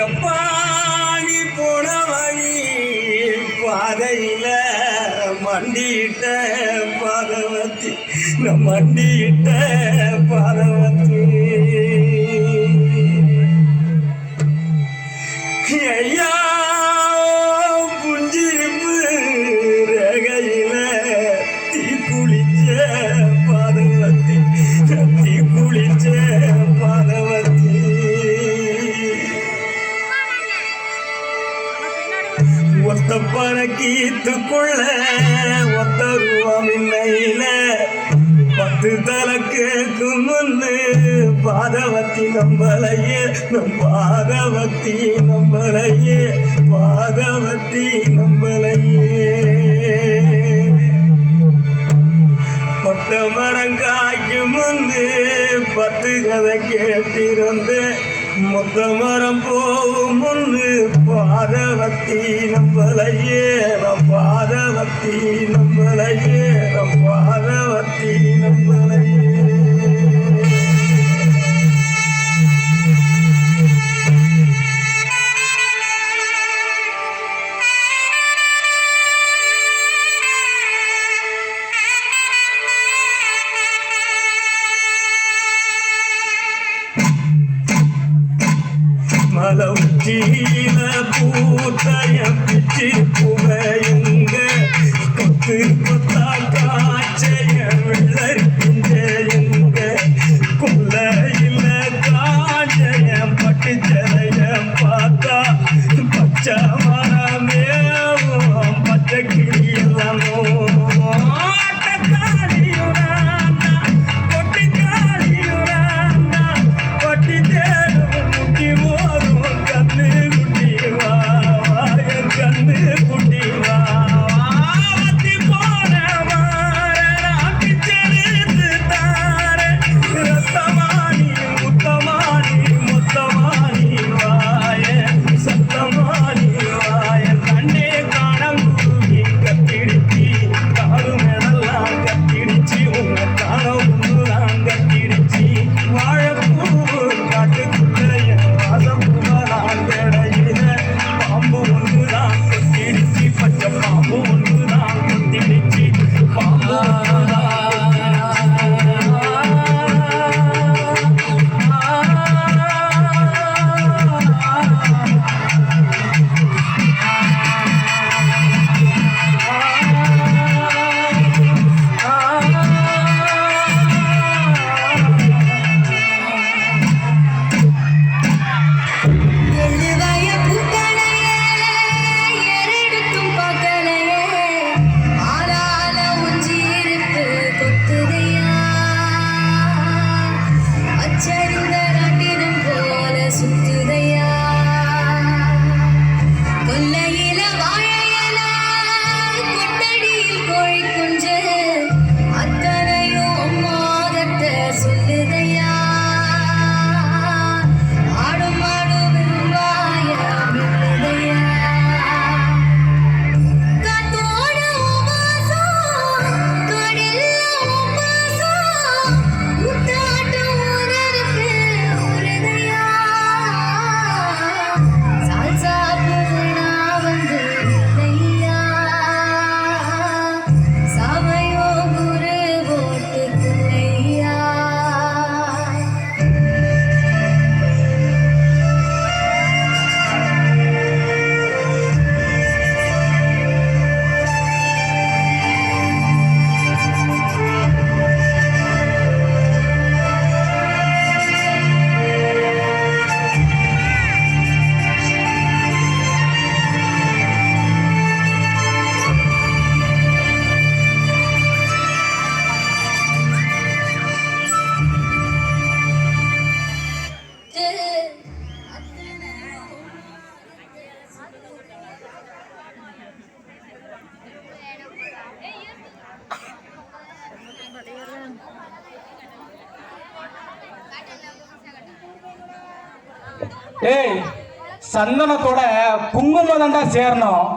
எப்பா நீ போன வழி பாதையில மண்டியிட்ட பாதவத்தி மண்டியிட்ட பாதவத்தி ஐயா புஞ்சிருப்பு ரகையில தீ குளிச்ச பாதவத்தி தீ குளிச்ச பாதவத்தி ஒத்த பறக்கீத்துக்குள்ள ஒத்த ரூபாமில்லையில 10 தலை கேட்கும் முன்னு பாதவத்தி நம்பலையே நம் பாதவத்தி நம்பலையே பாதவத்தி நம்பலையே பட்ட மரங்காய்க்கும் முன்னு 10 கதை கேட்டிருந்து மொத்த மரம் போகும் முன்னு பாதவத்தி நம்பலையே நம் பாதவத்தி நம்பலையே நம் பாதவத்தி நம்பலையே மலை உச்சியில பூத்தைய பிச்சு புகையுங்க கொத்து கொத்தா காய்ச்சைய வெள்ளரிக்குங்க கொல்லையில காய்ச்சைய பட்டு ஜலைய பார்த்தா பச்சை மரமேவும் பச்சை கிளியலாமோ ஏய் சந்தனத்தோட குங்குமம் தான்டா சேரணும்.